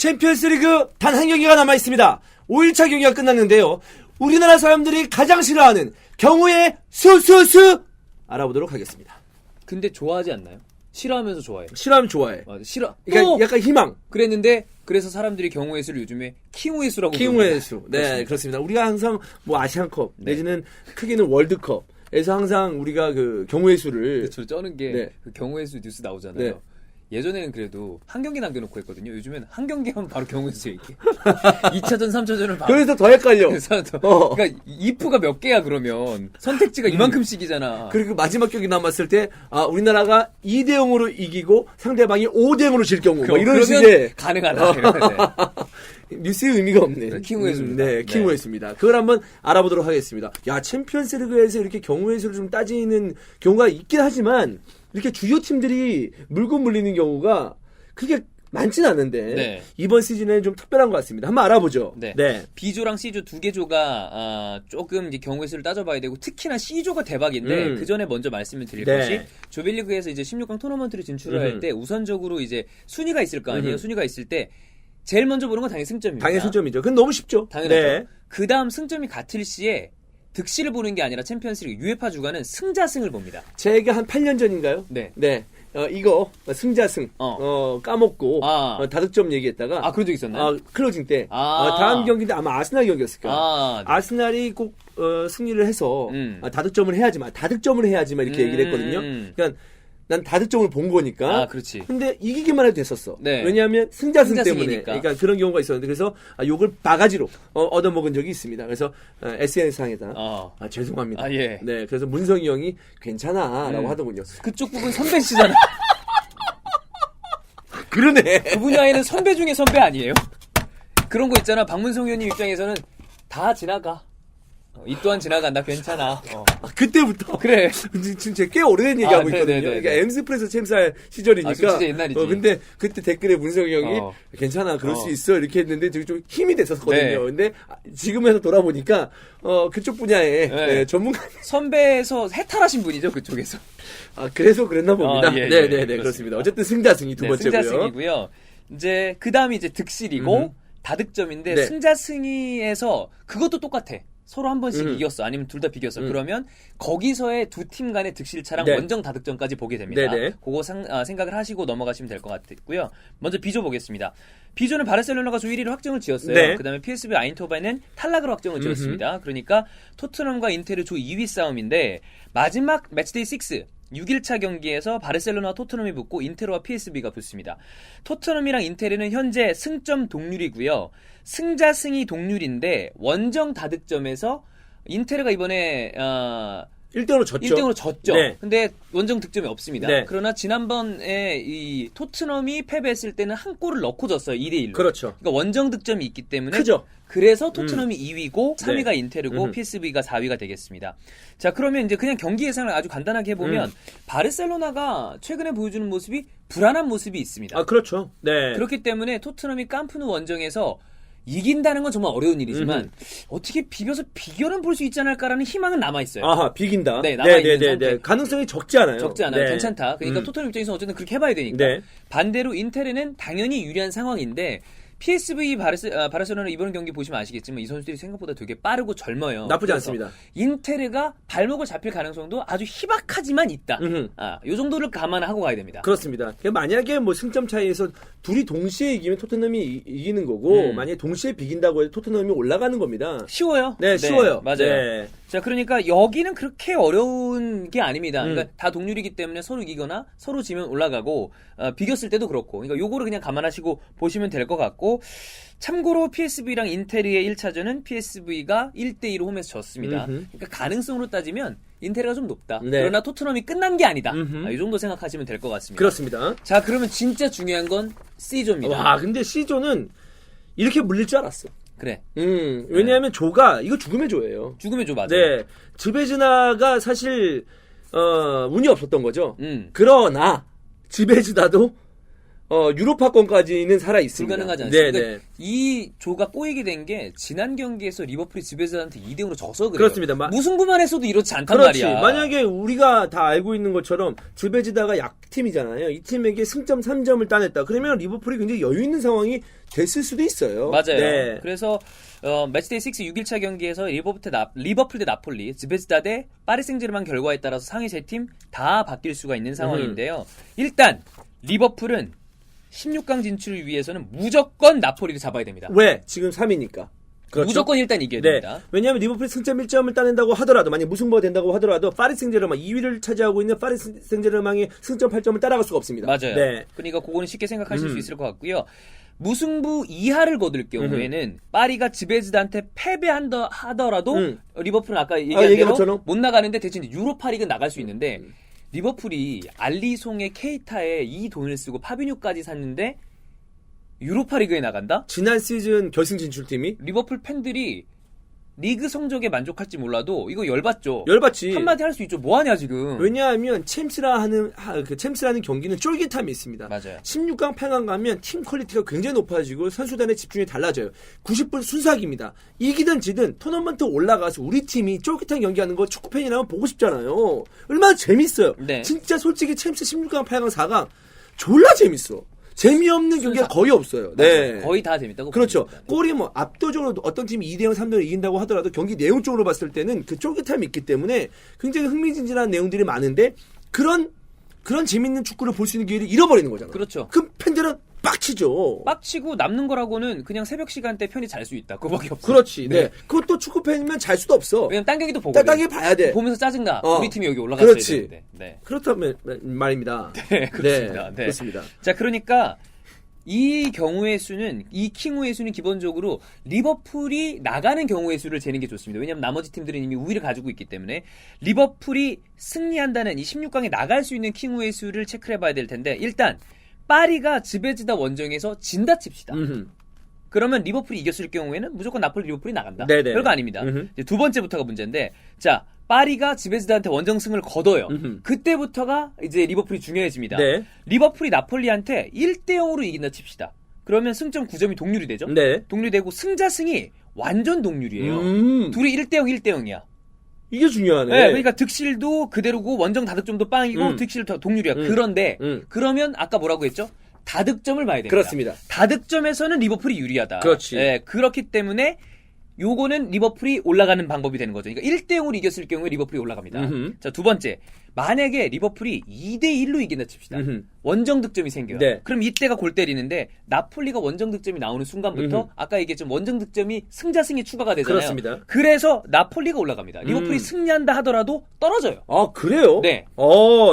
챔피언스리그 단 한 경기가 남아있습니다. 5일차 경기가 끝났는데요. 우리나라 사람들이 가장 싫어하는 경우의 수수수 알아보도록 하겠습니다. 근데 좋아하지 않나요? 싫어하면서 좋아해. 싫어하면 좋아해. 싫어. 그러니까 약간 희망. 그랬는데 그래서 사람들이 경우의 수를 요즘에 킹우의 수라고 킹우의 수. 네, 그렇습니다. 그렇습니다. 우리가 항상 뭐 아시안컵 내지는 크게는 월드컵에서 항상 우리가 그 경우의 수를 저 쩌는 게 그 경우의 수 뉴스 나오잖아요. 네. 예전에는 그래도 한 경기 남겨놓고 했거든요. 요즘엔 한 경기하면 바로 경우의 수 얘기. 2차전, 3차전을 바로. 그래서 더 헷갈려. 그러니까 이프가 몇 개야 그러면 선택지가 이만큼씩이잖아. 그리고 마지막 경기 남았을 때 우리나라가 2대0으로 이기고 상대방이 5대0으로 질 경우 뭐 이런 식의 가능하다. 뉴스의 의미가 없네. 킹우의 수입니다. 네, 킹우의 수입니다. 그걸 한번 알아보도록 하겠습니다. 야, 챔피언스리그에서 이렇게 경우의 수를 좀 따지는 경우가 있긴 하지만 이렇게 주요 팀들이 물고 물리는 경우가 그렇게 많진 않은데 네. 이번 시즌에는 좀 특별한 것 같습니다. 한번 알아보죠. 네. 네. B조랑 C조 두 개 조가 조금 이제 경우의 수를 따져봐야 되고 특히나 C조가 대박인데 그 전에 먼저 말씀을 드릴 것이 조별리그에서 이제 16강 토너먼트를 진출을 할 때 우선적으로 이제 순위가 있을 거 아니에요. 순위가 있을 때 제일 먼저 보는 건 당연히 승점입니다. 당연히 승점이죠. 그건 너무 쉽죠. 당연하죠. 네. 그 다음 승점이 같을 시에 득실을 보는 게 아니라 챔피언스리그 UEFA 주간은 승자승을 봅니다. 제가 한 8년 전인가요? 네. 이거 승자승 까먹고 다득점 얘기했다가 그런 적 있었나요? 클로징 때 다음 경기인데 아마 아스날 경기였을 거예요. 네. 아스날이 꼭 승리를 해서 다득점을 해야지만 이렇게 얘기를 했거든요. 그러니까 난 다득점을 본 거니까. 그렇지. 근데 이기기만 해도 됐었어. 네. 왜냐하면 승자승 때문에. 승자승이니까. 그러니까 그런 경우가 있었는데 그래서 요걸 바가지로 얻어먹은 적이 있습니다. 그래서 SNS상에다 죄송합니다. 예. 네, 그래서 문성이 형이 괜찮아라고 하더군요. 그쪽 부분 선배시잖아. 그러네. 그 분야에는 선배 중에 선배 아니에요? 그런 거 있잖아. 박문성 의원님 입장에서는 다 지나가. 이 또한 지나간다. 괜찮아. 그때부터. 그래. 지금 제가 꽤 오래된 얘기하고 있거든요. 그러니까 엠스프레소 챔살 시절이니까. 진짜 옛날이지. 근데 그때 댓글에 문성이 형이 괜찮아. 그럴 수 있어. 이렇게 했는데 되게 좀 힘이 됐었거든요. 네. 근데 지금에서 돌아보니까 그쪽 분야에 전문가. 선배에서 해탈하신 분이죠. 그쪽에서. 그래서 그랬나 봅니다. 예, 네네네. 그렇습니다. 어쨌든 승자승이 두 번째고요. 승자승이고요. 이제 그 다음이 이제 득실이고 다득점인데 승자승이에서 그것도 똑같아. 서로 한 번씩 이겼어. 아니면 둘 다 비겼어. 그러면 거기서의 두 팀 간의 득실차랑 원정 다득점까지 보게 됩니다. 그거 생각을 하시고 넘어가시면 될 것 같고요. 먼저 B조 보겠습니다. B조는 바르셀로나가 조 1위를 확정을 지었어요. 그 다음에 PSV 아인토벤은 탈락을 확정을 지었습니다. 그러니까 토트넘과 인테르 조 2위 싸움인데 마지막 매치데이 6 6일차 경기에서 바르셀로나와 토트넘이 붙고 인테르와 PSV가 붙습니다. 토트넘이랑 인테르는 현재 승점 동률이고요. 승자승이 동률인데 원정 다득점에서 인테르가 이번에 1등으로 졌죠. 1등으로 졌죠. 근데 원정 득점이 없습니다. 그러나 지난번에 이 토트넘이 패배했을 때는 한 골을 넣고 졌어요. 2대1로. 그렇죠. 그러니까 원정 득점이 있기 때문에 크죠. 그래서 토트넘이 2위고 3위가 인테르고 PSV가 4위가 되겠습니다. 자, 그러면 이제 그냥 경기 예상을 아주 간단하게 해보면 바르셀로나가 최근에 보여주는 모습이 불안한 모습이 있습니다. 그렇죠. 네. 그렇기 때문에 토트넘이 캄프누 원정에서 이긴다는 건 정말 어려운 일이지만 어떻게 비벼서 비결은 볼 수 있지 않을까라는 희망은 남아있어요. 비긴다. 네, 남아있는 상태. 가능성이 적지 않아요. 적지 않아요. 괜찮다. 그러니까 토트넘 입장에서 어쨌든 그렇게 해봐야 되니까. 반대로 인테르는 당연히 유리한 상황인데 PSV 바르셀로나 이번 경기 보시면 아시겠지만 이 선수들이 생각보다 되게 빠르고 젊어요. 나쁘지 않습니다. 인테르가 발목을 잡힐 가능성도 아주 희박하지만 있다. 이 정도를 감안하고 가야 됩니다. 그렇습니다. 만약에 뭐 승점 차이에서 둘이 동시에 이기면 토트넘이 이기는 거고 만약에 동시에 비긴다고 해도 토트넘이 올라가는 겁니다. 쉬워요. 네, 쉬워요. 맞아요. 자, 그러니까 여기는 그렇게 어려운 게 아닙니다. 그러니까 다 동률이기 때문에 서로 이기거나 서로 지면 올라가고 비겼을 때도 그렇고. 그러니까 요거를 그냥 감안하시고 보시면 될 것 같고. 참고로 PSV랑 인테르의 1차전은 PSV가 1대2로 홈에서 졌습니다. 그러니까 가능성으로 따지면 인테르가 좀 높다. 그러나 토트넘이 끝난 게 아니다. 이 정도 생각하시면 될 것 같습니다. 그렇습니다. 자, 그러면 진짜 중요한 건 C조입니다. 와, 근데 C조는 이렇게 물릴 줄 알았어. 그래. 왜냐하면 조가 이거 죽음의 조예요. 죽음의 조 맞아요. 네, 즈베즈나가 사실 운이 없었던 거죠. 그러나 즈베즈나도 유로파권까지는 살아 있습니다. 불가능하지 않습니까? 네, 네. 이 조가 꼬이게 된 게 지난 경기에서 리버풀이 지베즈한테 2대0으로 져서 그래요. 그렇습니다. 무승부만 했어도 이렇지 않단 그렇지. 말이야. 만약에 우리가 다 알고 있는 것처럼 지베지다가 약팀이잖아요. 이 팀에게 승점 3점을 따냈다. 그러면 리버풀이 굉장히 여유 있는 상황이 됐을 수도 있어요. 맞아요. 네. 그래서 매치데이 6 6일차 경기에서 리버풀 대 나폴리, 지베지다 대 파리 생제르맹 결과에 따라서 상위 3팀 다 바뀔 수가 있는 상황인데요. 일단 리버풀은 16강 진출을 위해서는 무조건 나폴리를 잡아야 됩니다. 왜? 지금 3위니까. 그렇죠? 무조건 일단 이겨야 네. 됩니다. 왜냐하면 리버풀이 승점 1점을 따낸다고 하더라도, 만약 무승부가 된다고 하더라도 파리 생제르맹 2위를 차지하고 있는 파리 생제르맹이 승점 8점을 따라갈 수가 없습니다. 맞아요. 네. 그러니까 그거는 쉽게 생각하실 수 있을 것 같고요. 무승부 이하를 거둘 경우에는 파리가 지베즈단한테 패배하더라도 리버풀은 아까 얘기한 얘기한 대로 것처럼? 못 나가는데 대신 유로파리그 나갈 수 있는데 리버풀이 알리송의 케이타에 이 돈을 쓰고 파비뉴까지 샀는데 유로파리그에 나간다? 지난 시즌 결승 진출팀이 리버풀 팬들이 리그 성적에 만족할지 몰라도 이거 열받죠. 열받지. 한마디 할 수 있죠. 뭐하냐 지금. 왜냐하면 챔스라는 경기는 쫄깃함이 있습니다. 맞아요. 16강 8강 가면 팀 퀄리티가 굉장히 높아지고 선수단의 집중이 달라져요. 90분 순삭입니다. 이기든 지든 토너먼트 올라가서 우리 팀이 쫄깃한 경기하는 거 축구팬이라면 보고 싶잖아요. 얼마나 재밌어요. 네. 진짜 솔직히 챔스 16강 8강 4강 졸라 재밌어. 재미없는 경기가 거의 없어요. 네. 거의 다 재밌다고 그렇죠. 봅니다. 골이 뭐 압도적으로 어떤 팀이 2대0, 3대0 이긴다고 하더라도 경기 내용 쪽으로 봤을 때는 그 쫄깃함이 있기 때문에 굉장히 흥미진진한 내용들이 많은데 그런 재밌는 축구를 볼 수 있는 기회를 잃어버리는 거잖아요. 그렇죠. 그럼 팬들은 빡치죠. 빡치고 남는 거라고는 그냥 새벽 시간대 편히 잘 수 있다. 그거밖에 없어. 그렇지. 네. 그것도 축구 팬이면 잘 수도 없어. 왜냐면 딴 경기도 보고 따뜻하게 봐야 돼. 보면서 짜증나. 우리 팀이 여기 올라갔어야 그렇지. 되는데. 네. 그렇다면 말입니다. 네, 그렇습니다. 네. 그렇습니다. 자, 그러니까 이 경우의 수는 이 킹우의 수는 기본적으로 리버풀이 나가는 경우의 수를 재는 게 좋습니다. 왜냐하면 나머지 팀들은 이미 우위를 가지고 있기 때문에 리버풀이 승리한다는 이 16강에 나갈 수 있는 킹우의 수를 체크를 해봐야 될 텐데 일단 파리가 지베지다 원정에서 진다 칩시다. 그러면 리버풀이 이겼을 경우에는 무조건 나폴리 리버풀이 나간다. 네네. 별거 아닙니다. 이제 두 번째부터가 문제인데 자 파리가 지베지다한테 원정승을 거둬요. 그때부터가 이제 리버풀이 중요해집니다. 네. 리버풀이 나폴리한테 1대0으로 이긴다 칩시다. 그러면 승점 9점이 동률이 되죠. 네. 동률되고 승자승이 완전 동률이에요. 둘이 1대0, 1대0이야. 이게 중요하네. 네, 그러니까 득실도 그대로고 원정 다득점도 빵이고 득실도 동률이야. 그런데 그러면 아까 뭐라고 했죠? 다득점을 봐야 됩니다. 그렇습니다. 다득점에서는 리버풀이 유리하다. 그렇지. 네, 그렇기 때문에 요거는 리버풀이 올라가는 방법이 되는 거죠. 그러니까 1대0으로 이겼을 경우에 리버풀이 올라갑니다. 자, 두 번째. 만약에 리버풀이 2대1로 이긴다 칩시다. 원정 득점이 생겨요. 네. 그럼 이때가 골 때리는데 나폴리가 원정 득점이 나오는 순간부터 아까 얘기했지만 원정 득점이 승자승이 추가가 되잖아요. 그렇습니다. 그래서 나폴리가 올라갑니다. 리버풀이 승리한다 하더라도 떨어져요. 아, 그래요? 네.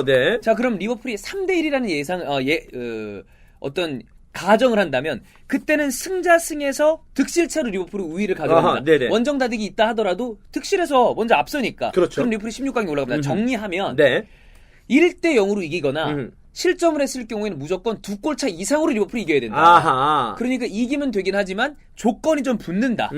네. 자, 그럼 리버풀이 3대1이라는 어떤 가정을 한다면 그때는 승자승에서 득실차로 리버풀이 우위를 가져갑니다. 네네. 원정 다득이 있다 하더라도 득실에서 먼저 앞서니까. 그렇죠. 그럼 리버풀이 16강에 올라갑니다. 정리하면 네. 1대0으로 이기거나 실점을 했을 경우에는 무조건 2골차 이상으로 리버풀이 이겨야 된다. 아하. 그러니까 이기면 되긴 하지만 조건이 좀 붙는다.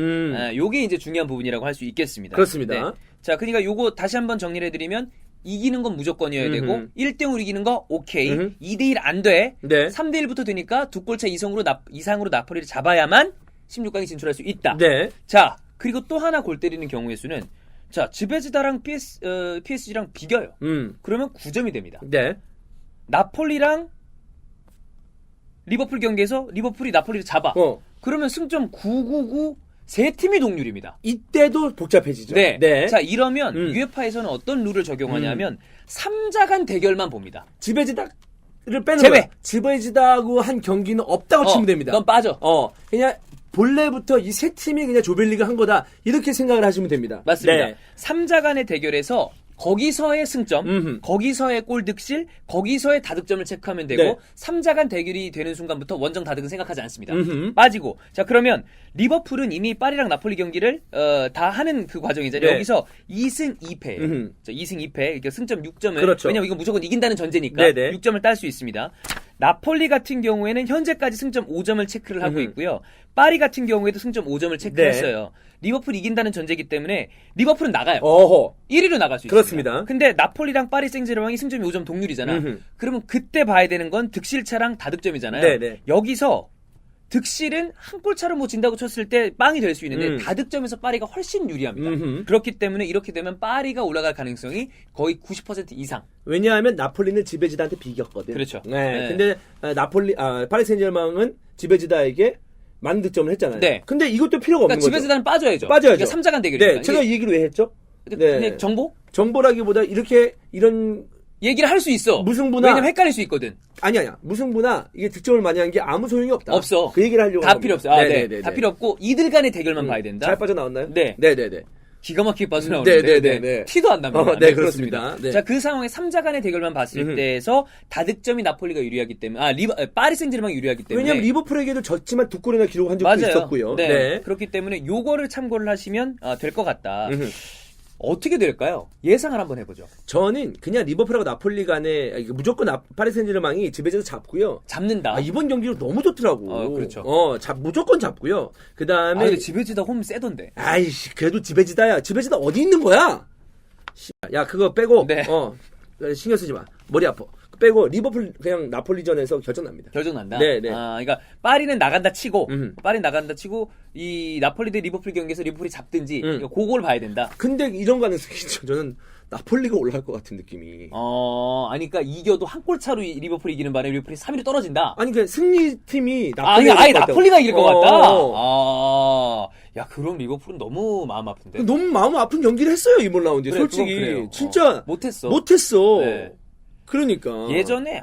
요게 이제 중요한 부분이라고 할 수 있겠습니다. 그렇습니다. 네. 자, 그러니까 요거 다시 한번 정리를 해드리면 이기는 건 무조건이어야 되고 1대0으로 이기는 거 오케이. 2대1 안 돼. 네. 3대1부터 되니까 2골차 이상으로 나폴리를 잡아야만 16강에 진출할 수 있다. 네. 자, 그리고 또 하나 골 때리는 경우의 수는 자, 지베지다랑 PSG랑 비겨요. 그러면 9점이 됩니다. 네. 나폴리랑 리버풀 경기에서 리버풀이 나폴리를 잡아. 그러면 승점 999 세 팀이 동률입니다. 이때도 복잡해지죠. 네. 네. 자, 이러면 유에파에서는 어떤 룰을 적용하냐면 3자간 대결만 봅니다. 지베지다를 빼는 제외. 거야. 지베지다하고 한 경기는 없다고 치면 됩니다. 넌 빠져. 그냥 본래부터 이 세 팀이 그냥 조별리그 한 거다. 이렇게 생각을 하시면 됩니다. 맞습니다. 네. 3자간의 대결에서 거기서의 승점, 거기서의 골 득실, 거기서의 다득점을 체크하면 되고 네. 3자간 대결이 되는 순간부터 원정 다득은 생각하지 않습니다. 빠지고. 자, 그러면 리버풀은 이미 파리랑 나폴리 경기를 다 하는 그 과정이잖아요. 네. 여기서 2승 2패예요. 자, 2승 2패. 그러니까 승점 6점을 그렇죠. 왜냐면 이건 무조건 이긴다는 전제니까 네네. 6점을 딸 수 있습니다. 나폴리 같은 경우에는 현재까지 승점 5점을 체크를 하고 있고요. 파리 같은 경우에도 승점 5점을 체크했어요. 리버풀이 이긴다는 전제이기 때문에 리버풀은 나가요. 어허. 1위로 나갈 수 있습니다. 그렇습니다. 근데 나폴리랑 파리 생제르맹이 승점이 5점 동률이잖아. 그러면 그때 봐야 되는 건 득실차랑 다득점이잖아요. 네네. 여기서 득실은 한 골 차로 뭐 진다고 쳤을 때 빵이 될 수 있는데 다득점에서 파리가 훨씬 유리합니다. 그렇기 때문에 이렇게 되면 파리가 올라갈 가능성이 거의 90% 이상. 왜냐하면 나폴리는 지베지다한테 비겼거든. 그렇죠. 네. 네. 근데 파리 생제르맹은 지베지다에게 많은 득점을 했잖아요. 네. 근데 이것도 필요가 없는 그러니까 거죠. 지베지다는 빠져야죠. 빠져야죠. 그러니까 3자간 대결이니까. 네. 제가 이 얘기를 왜 했죠? 그냥 정보? 정보라기보다 이런 얘기를 할 수 있어. 무승부나 왜냐면 헷갈릴 수 있거든. 아니야. 무승부나 이게 득점을 많이 한 게 아무 소용이 없다. 없어. 그 얘기를 하려고 다 합니다. 필요 없어. 아, 네. 네네네네. 다 필요 없고 이들 간의 대결만 봐야 된다. 잘 빠져나왔나요? 네. 네네네. 기가 막히게 빠져나오는데 네네네. 티도 안 납니다. 네, 그렇습니다. 네. 자, 그 상황에 3자 간의 대결만 봤을 때에서 다득점이 나폴리가 유리하기 때문에 파리 생제르맹이 유리하기 때문에 왜냐면 리버풀에게도 졌지만 2골이나 기록한 적도 맞아요. 있었고요. 네. 그렇기 때문에 요거를 참고를 하시면 될 것 같다. 어떻게 될까요? 예상을 한번 해보죠. 저는 그냥 리버풀하고 나폴리 간에 무조건 파리 생제르맹이 지배에서 잡고요. 잡는다. 이번 경기로 너무 좋더라고. 그렇죠. 무조건 잡고요. 그 다음에 근데 지베지다 홈 세던데. 아이씨, 그래도 지베지다야. 지베지다 어디 있는 거야? 야, 그거 빼고, 네. 신경 쓰지 마. 머리 아파. 빼고, 리버풀 그냥 나폴리전에서 결정납니다. 결정난다. 네. 그러니까 파리는 나간다 치고, 이 나폴리 대 리버풀 경기에서 리버풀이 잡든지, 그걸 봐야 된다. 근데 이런 가능성이 있죠. 저는 나폴리가 올라갈 것 같은 느낌이. 그러니까 이겨도 한 골 차로 리버풀이 이기는 바람에 리버풀이 3위로 떨어진다. 아니, 그 승리팀이 그러니까 아예 나폴리가 이길 것 같다. 어. 야, 그럼 리버풀은 너무 마음 아픈데. 너무 마음 아픈 연기를 했어요, 이번 라운드에. 그래, 솔직히. 그건 그래요. 진짜. 못했어. 네. 그러니까. 예전에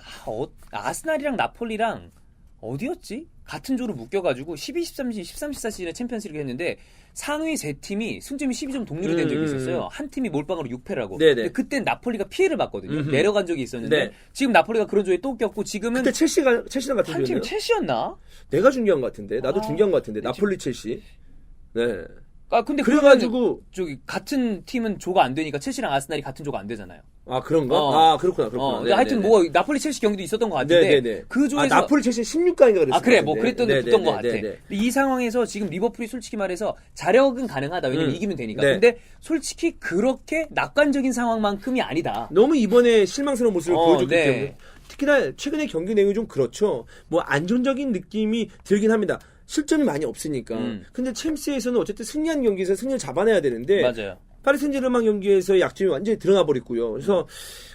아스날이랑 나폴리랑 어디였지? 같은 조로 묶여가지고 12, 13, 14 시즌에 챔피언스리그 했는데 상위 세 팀이 승점이 12점 동률이 된 적이 있었어요. 한 팀이 몰빵으로 6패를 하고. 근데 그땐 나폴리가 피해를 봤거든요. 내려간 적이 있었는데 지금 나폴리가 그런 조에 또 꼈고 지금은 그때 첼시랑 같은 한 팀 조였나요? 첼시였나? 내가 중요한 것 같은데. 나도 중요한 것 같은데. 나폴리 첼시. 네. 근데 그래가지고 저기 같은 팀은 조가 안 되니까 첼시랑 아스날이 같은 조가 안 되잖아요. 그런가? 그렇구나. 근데 하여튼 나폴리 첼시 경기도 있었던 것 같은데 그 조에서 나폴리 첼시 16강인가 그랬어요. 그래, 그랬던 것 같아. 이 상황에서 지금 리버풀이 솔직히 말해서 자력은 가능하다. 왜냐면 이기면 되니까. 근데 솔직히 그렇게 낙관적인 상황만큼이 아니다. 너무 이번에 실망스러운 모습을 보여줬기 네. 때문에 특히나 최근의 경기 내용이 좀 그렇죠. 뭐 안정적인 느낌이 들긴 합니다. 실점이 많이 없으니까. 근데 챔스에서는 어쨌든 승리한 경기에서 승리를 잡아내야 되는데 맞아요. 파리 생제르맹 경기에서의 약점이 완전히 드러나 버렸고요. 그래서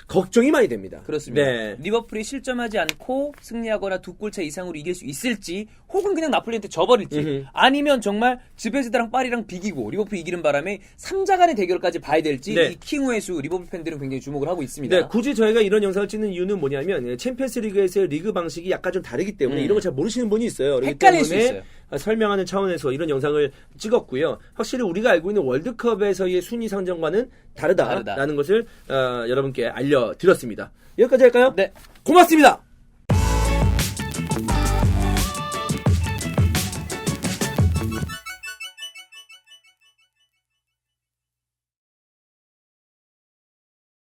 걱정이 많이 됩니다. 그렇습니다. 네. 리버풀이 실점하지 않고 승리하거나 2골차 이상으로 이길 수 있을지 혹은 그냥 나폴리한테 져버릴지 아니면 정말 지베지다랑 파리랑 비기고 리버풀이 이기는 바람에 3자 간의 대결까지 봐야 될지 이 킹우의 수 리버풀 팬들은 굉장히 주목을 하고 있습니다. 네, 굳이 저희가 이런 영상을 찍는 이유는 뭐냐면 챔피언스리그에서의 리그 방식이 약간 좀 다르기 때문에 이런 걸 잘 모르시는 분이 있어요. 그렇기 헷갈릴 수 때문에 있어요. 설명하는 차원에서 이런 영상을 찍었고요. 확실히 우리가 알고 있는 월드컵에서의 순위 상정과는 다르다라는 것을 여러분께 알려드렸습니다. 여기까지 할까요? 네. 고맙습니다.